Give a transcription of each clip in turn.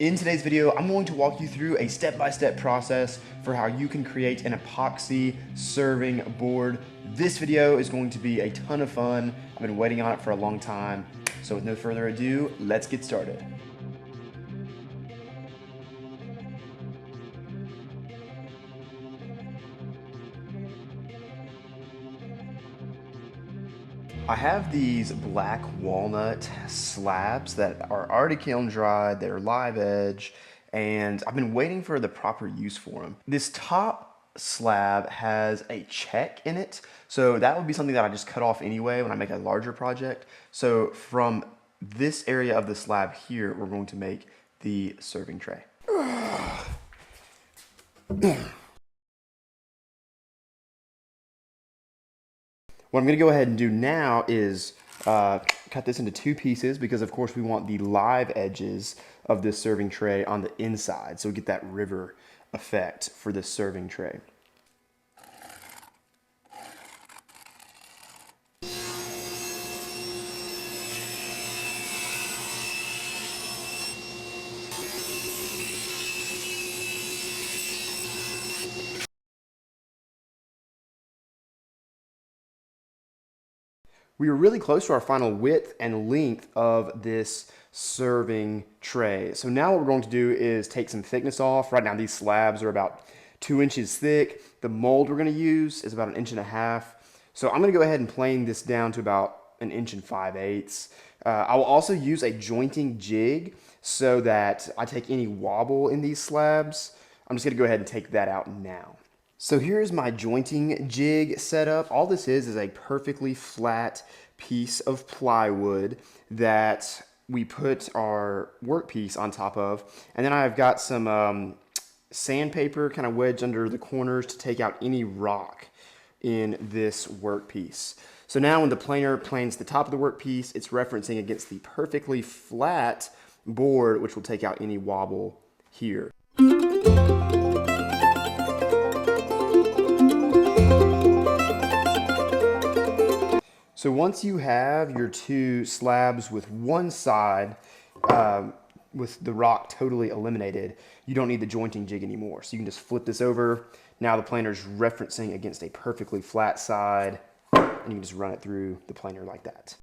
In today's video, I'm going to walk you through a step-by-step process for how you can create an epoxy serving board. This video is going to be a ton of fun. I've been waiting on it for a long time. So with no further ado, let's get started. I have these black walnut slabs that are already kiln dried, they're live edge, and I've been waiting for the proper use for them. This top slab has a check in it, so that would be something that I just cut off anyway when I make a larger project. So from this area of the slab here, we're going to make the serving tray. What I'm going to go ahead and do now is cut this into two pieces because, of course, we want the live edges of this serving tray on the inside, so we get that river effect for this serving tray. We are really close to our final width and length of this serving tray. So now what we're going to do is take some thickness off. Right now these slabs are about 2 inches thick. The mold we're going to use is about 1.5 inches. So I'm going to go ahead and plane this down to about 1 5/8 inches. I will also use a jointing jig so that I take any wobble in these slabs. I'm just going to go ahead and take that out now. So here's my jointing jig setup. All this is a perfectly flat piece of plywood that we put our workpiece on top of. And then I've got some sandpaper kind of wedged under the corners to take out any rock in this workpiece. So now when the planer planes the top of the workpiece, it's referencing against the perfectly flat board, which will take out any wobble here. So once you have your two slabs with one side with the rock totally eliminated, you don't need the jointing jig anymore. So you can just flip this over. Now the planer's referencing against a perfectly flat side, and you can just run it through the planer like that.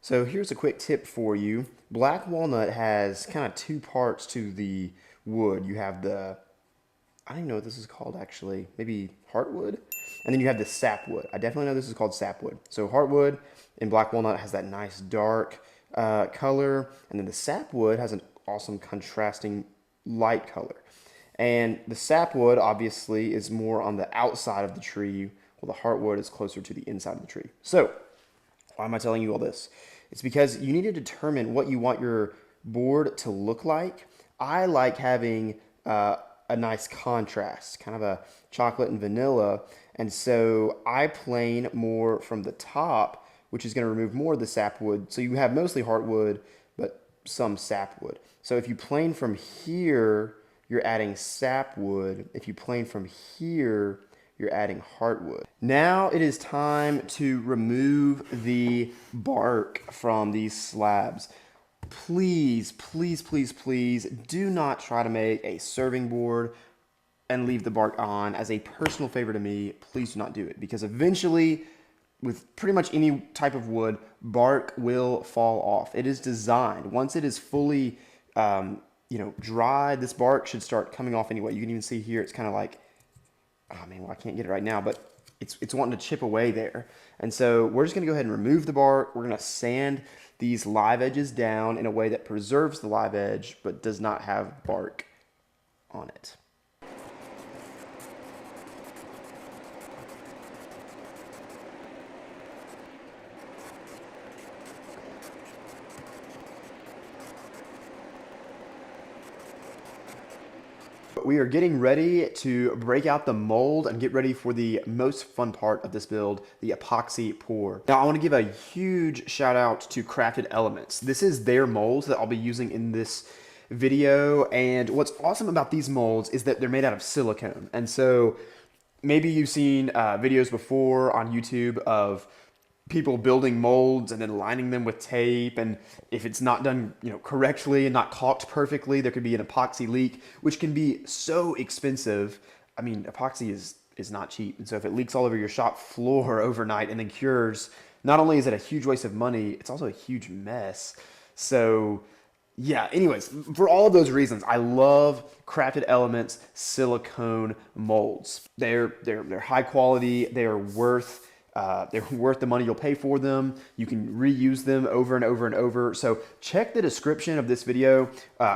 So here's a quick tip for you. Black walnut has kind of two parts to the wood. You have the, I don't even know what this is called actually, maybe heartwood? And then you have the sapwood. I definitely know this is called sapwood. So heartwood in black walnut has that nice dark color, and then the sapwood has an awesome contrasting light color. And the sapwood obviously is more on the outside of the tree, while the heartwood is closer to the inside of the tree. So why am I telling you all this? It's because you need to determine what you want your board to look like. I like having a nice contrast, kind of a chocolate and vanilla. And so I plane more from the top, which is going to remove more of the sapwood. So you have mostly heartwood, but some sapwood. So if you plane from here, you're adding sapwood. If you plane from here, you're adding heartwood. Now it is time to remove the bark from these slabs. Please, please, please, please do not try to make a serving board and leave the bark on. As a personal favor to me, please do not do it, because eventually, with pretty much any type of wood, bark will fall off. It is designed. Once it is fully dried, this bark should start coming off anyway. You can even see here, it's kind of like, oh man, well, I can't get it right now, but it's wanting to chip away there. And so we're just going to go ahead and remove the bark. We're going to sand these live edges down in a way that preserves the live edge but does not have bark on it. We are getting ready to break out the mold and get ready for the most fun part of this build, the epoxy pour. Now I want to give a huge shout out to Crafted Elements. This is their molds that I'll be using in this video, and what's awesome about these molds is that they're made out of silicone. And so maybe you've seen videos before on YouTube of people building molds and then lining them with tape, and if it's not done, correctly and not caulked perfectly, there could be an epoxy leak, which can be so expensive. I mean, epoxy is not cheap, and so if it leaks all over your shop floor overnight and then cures, not only is it a huge waste of money, it's also a huge mess. So yeah, anyways, for all of those reasons, I love Crafted Elements silicone molds. They're high quality. They're worth the money you'll pay for them. You can reuse them over and over and over. So check the description of this video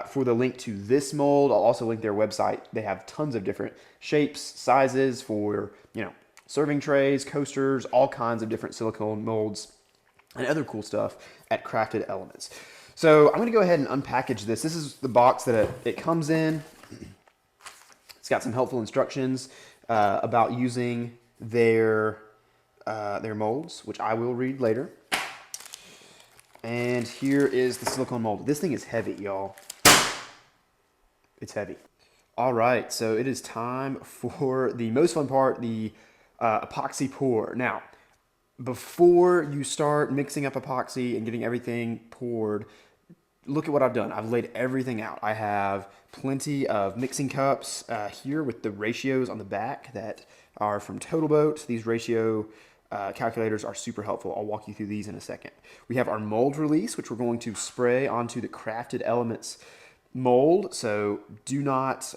for the link to this mold. I'll also link their website. They have tons of different shapes, sizes for, serving trays, coasters, all kinds of different silicone molds and other cool stuff at Crafted Elements. So I'm going to go ahead and unpackage this. This is the box that it comes in. It's got some helpful instructions about using their molds, which I will read later. And here is the silicone mold. This thing is heavy, y'all. It's heavy. All right, so it is time for the most fun part, the epoxy pour. Now, before you start mixing up epoxy and getting everything poured, look at what I've done. I've laid everything out. I have plenty of mixing cups here with the ratios on the back that are from Total Boat. These ratio calculators are super helpful. I'll walk you through these in a second. We have our mold release, which we're going to spray onto the Crafted Elements mold. So do not,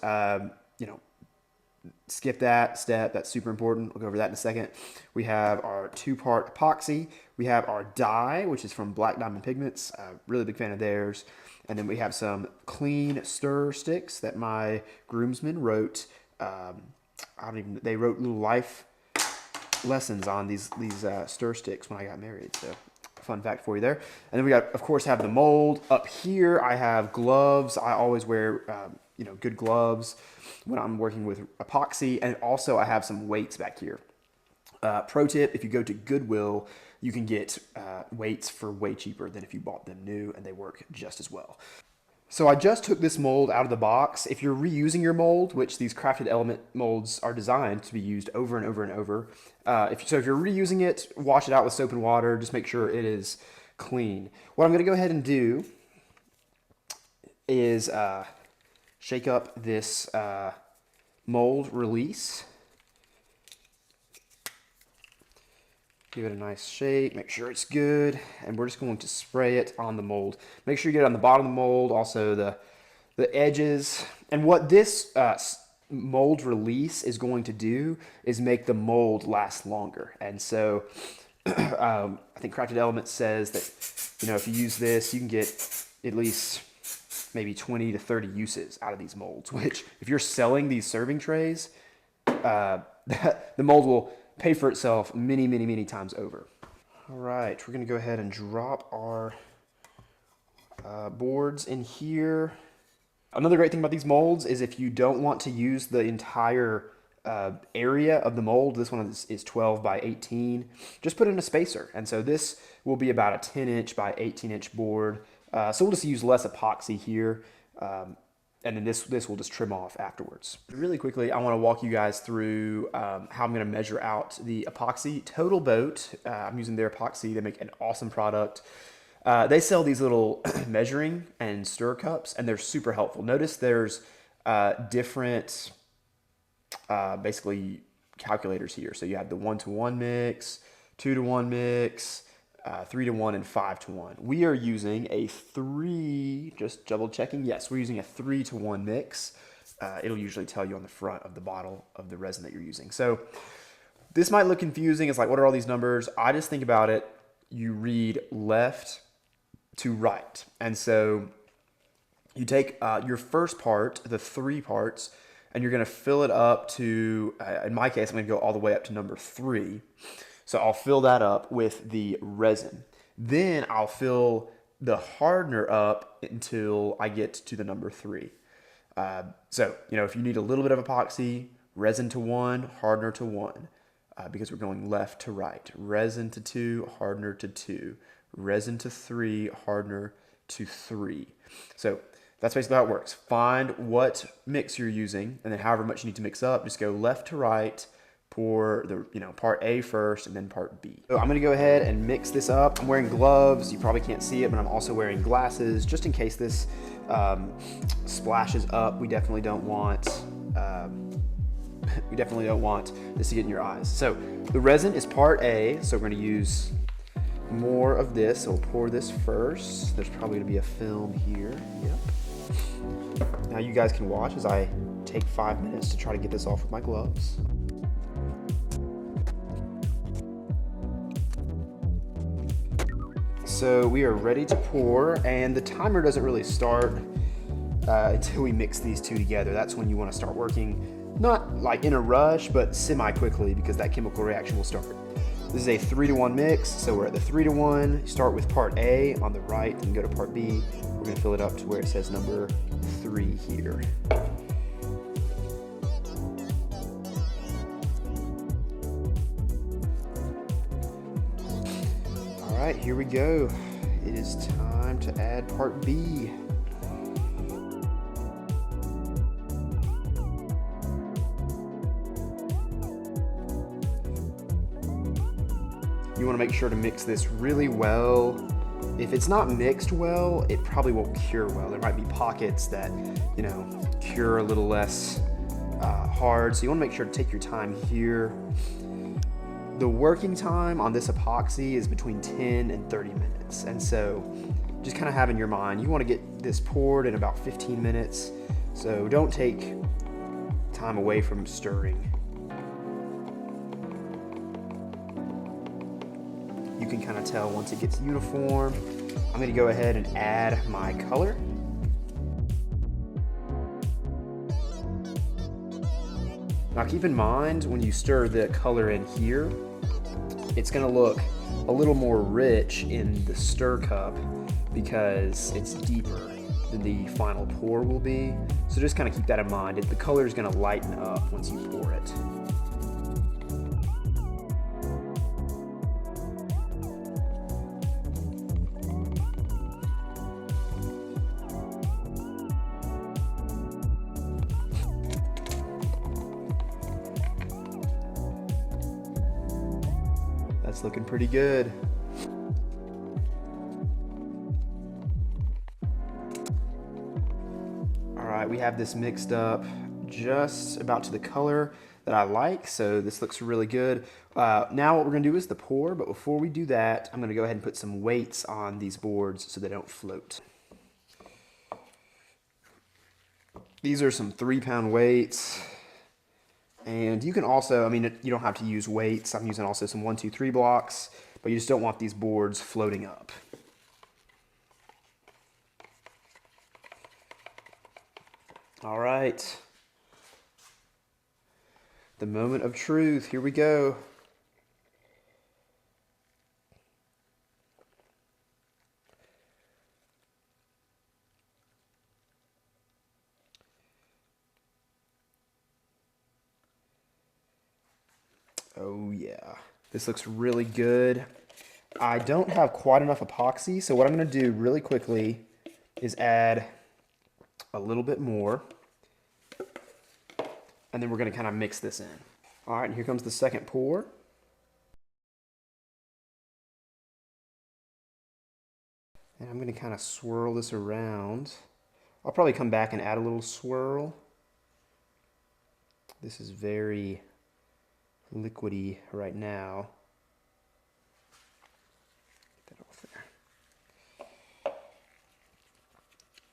skip that step. That's super important. We'll go over that in a second. We have our 2-part epoxy. We have our dye, which is from Black Diamond Pigments. Really big fan of theirs. And then we have some clean stir sticks that my groomsmen wrote. They wrote little life lessons on these stir sticks when I got married. So fun fact for you there. And then we got, of course, have the mold. Up here, I have gloves. I always wear, good gloves when I'm working with epoxy. And also I have some weights back here. Pro tip, if you go to Goodwill, you can get weights for way cheaper than if you bought them new, and they work just as well. So I just took this mold out of the box. If you're reusing your mold, which these Crafted Element molds are designed to be used over and over and over, if you're reusing it, wash it out with soap and water. Just make sure it is clean. What I'm going to go ahead and do is shake up this mold release. Give it a nice shake, make sure it's good, and we're just going to spray it on the mold. Make sure you get it on the bottom of the mold, also the edges. And what this mold release is going to do is make the mold last longer. And so I think Crafted Elements says that, if you use this, you can get at least maybe 20 to 30 uses out of these molds, which if you're selling these serving trays, the mold will pay for itself many, many, many times over. All right, we're gonna go ahead and drop our boards in here. Another great thing about these molds is if you don't want to use the entire area of the mold, this one is 12 by 18, just put in a spacer. And so this will be about a 10-inch by 18-inch board. So we'll just use less epoxy here. And then this will just trim off afterwards. Really quickly, I want to walk you guys through how I'm going to measure out the epoxy. Total Boat, I'm using their epoxy. They make an awesome product. They sell these little measuring and stir cups, and they're super helpful. Notice there's different, basically, calculators here. So you have the 1-to-1 mix, 2-to-1 mix, 3-to-1, and 5-to-1. We are using a 3, just double checking. Yes, we're using a 3-to-1 mix. It'll usually tell you on the front of the bottle of the resin that you're using. So this might look confusing. It's like, what are all these numbers? I just think about it. You read left to right. And so you take your first part, the 3 parts, and you're going to fill it up to, in my case, I'm going to go all the way up to number 3. So I'll fill that up with the resin. Then I'll fill the hardener up until I get to the number 3. So, if you need a little bit of epoxy, resin to 1, hardener to 1, because we're going left to right. Resin to 2, hardener to 2. Resin to 3, hardener to 3. So that's basically how it works. Find what mix you're using, and then however much you need to mix up, just go left to right, pour the, part A first and then part B. So I'm gonna go ahead and mix this up. I'm wearing gloves. You probably can't see it, but I'm also wearing glasses just in case this splashes up. We definitely don't want this to get in your eyes. So the resin is part A, so we're gonna use more of this. So we'll pour this first. There's probably gonna be a film here. Yep. Now you guys can watch as I take 5 minutes to try to get this off with my gloves. So we are ready to pour, and the timer doesn't really start until we mix these two together. That's when you want to start working, not like in a rush, but semi-quickly, because that chemical reaction will start. This is a 3-to-1 mix, so we're at the 3-to-1. Start with part A on the right and go to part B. We're gonna fill it up to where it says number 3 here. All right, here we go. It is time to add part B. You want to make sure to mix this really well. If it's not mixed well, it probably won't cure well. There might be pockets that, cure a little less hard. So you want to make sure to take your time here. The working time on this epoxy is between 10 and 30 minutes. And so just kind of have in your mind, you want to get this poured in about 15 minutes. So don't take time away from stirring. You can kind of tell once it gets uniform. I'm going to go ahead and add my color. Now keep in mind when you stir the color in here, it's going to look a little more rich in the stir cup because it's deeper than the final pour will be. So just kind of keep that in mind. The color is going to lighten up once you pour it. That's looking pretty good. All right, we have this mixed up just about to the color that I like, so this looks really good. Now what we're gonna do is the pour, but before we do that, I'm gonna go ahead and put some weights on these boards so they don't float. These are some 3-pound weights. And you can also, you don't have to use weights. I'm using also some 1, 2, 3 blocks, but you just don't want these boards floating up. All right. The moment of truth. Here we go. Oh yeah, this looks really good. I don't have quite enough epoxy, so what I'm gonna do really quickly is add a little bit more, and then we're gonna kind of mix this in. All right, and here comes the second pour. And I'm gonna kind of swirl this around. I'll probably come back and add a little swirl. This is very liquidy right now. Get that off there.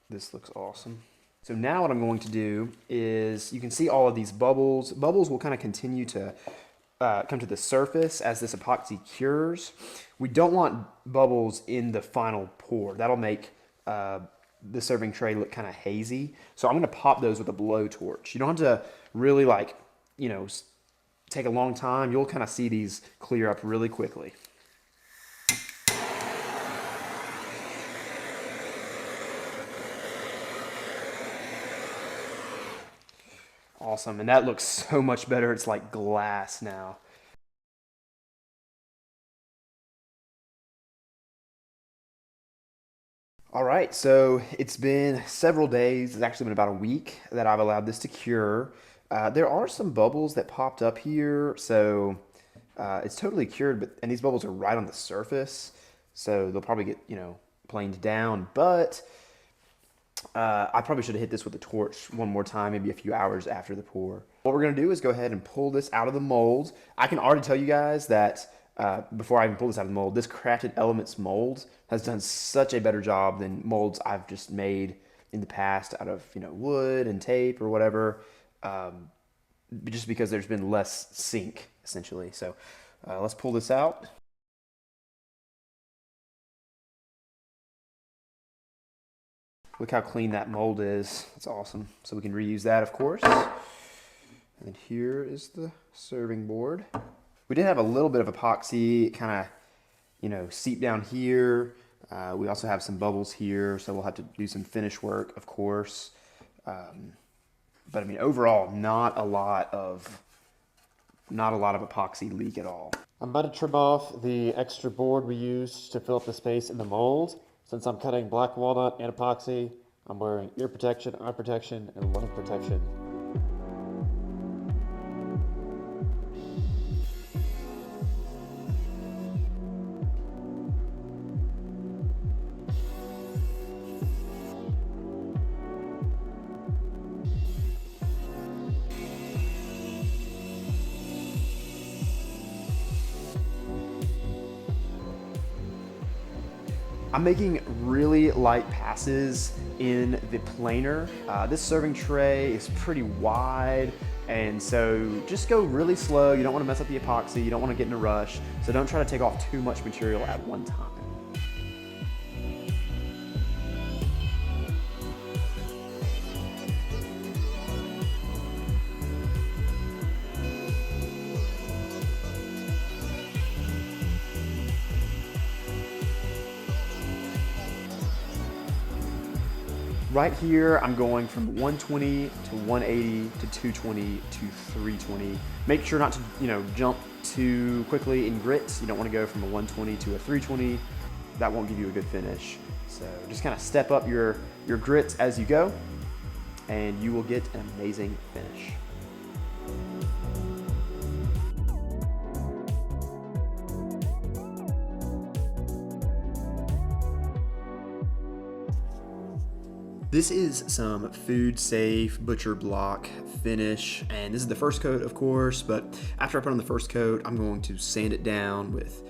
This looks awesome. So now what I'm going to do is, you can see all of these bubbles. Bubbles will kind of continue to come to the surface as this epoxy cures. We don't want bubbles in the final pour. That'll make the serving tray look kind of hazy. So I'm going to pop those with a blowtorch. You don't have to really take a long time. You'll kind of see these clear up really quickly. Awesome, and that looks so much better. It's like glass now. All right, so it's been several days. It's actually been about a week that I've allowed this to cure. There are some bubbles that popped up here, so it's totally cured, and these bubbles are right on the surface, so they'll probably get, planed down, but I probably should have hit this with a torch one more time, maybe a few hours after the pour. What we're gonna do is go ahead and pull this out of the mold. I can already tell you guys that before I even pull this out of the mold, this Crafted Elements mold has done such a better job than molds I've just made in the past out of wood and tape or whatever, just because there's been less sink essentially. So let's pull this out. Look how clean that mold is. That's awesome. So we can reuse that, of course. And here is the serving board. We did have a little bit of epoxy kind of, seep down here. We also have some bubbles here, so we'll have to do some finish work, of course. But I mean, overall, not a lot of epoxy leak at all. I'm about to trim off the extra board we used to fill up the space in the mold. Since I'm cutting black walnut and epoxy, I'm wearing ear protection, eye protection, and lung protection. I'm making really light passes in the planer. This serving tray is pretty wide, and so just go really slow. You don't want to mess up the epoxy, you don't want to get in a rush, so don't try to take off too much material at one time. Right here, I'm going from 120 to 180 to 220 to 320. Make sure not to, jump too quickly in grits. You don't want to go from a 120 to a 320. That won't give you a good finish. So just kind of step up your grits as you go, and you will get an amazing finish. This is some food safe butcher block finish, and this is the first coat, of course, but after I put on the first coat, I'm going to sand it down with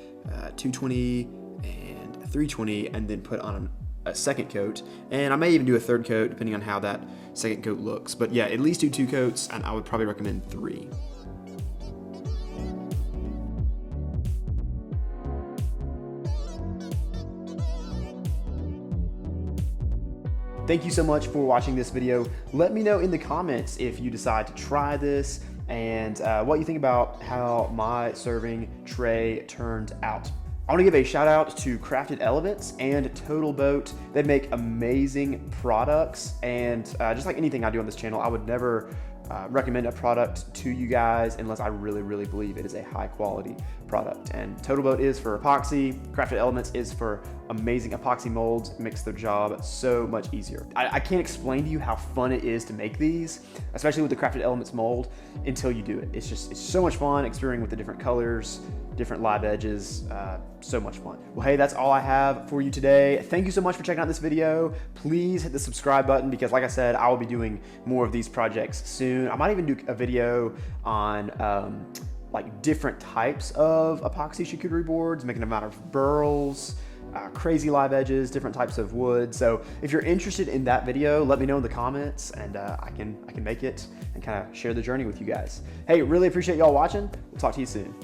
220 and 320 and then put on a second coat, and I may even do a third coat depending on how that second coat looks. But yeah, at least do 2 coats, and I would probably recommend 3. Thank you so much for watching this video. Let me know in the comments if you decide to try this and what you think about how my serving tray turned out. I want to give a shout out to Crafted Elements and Total Boat. They make amazing products, and just like anything I do on this channel, I would never recommend a product to you guys unless I really, really believe it is a high quality product. And Total Boat is for epoxy, Crafted Elements is for amazing epoxy molds. It makes their job so much easier. I can't explain to you how fun it is to make these, especially with the Crafted Elements mold, until you do it. It's so much fun experimenting with the different colors, different live edges, so much fun. Well, hey, that's all I have for you today. Thank you so much for checking out this video. Please hit the subscribe button because, like I said, I will be doing more of these projects soon. I might even do a video on like different types of epoxy charcuterie boards, making them out of burls, crazy live edges, different types of wood. So if you're interested in that video, let me know in the comments, and I can make it and kind of share the journey with you guys. Hey, really appreciate y'all watching. We'll talk to you soon.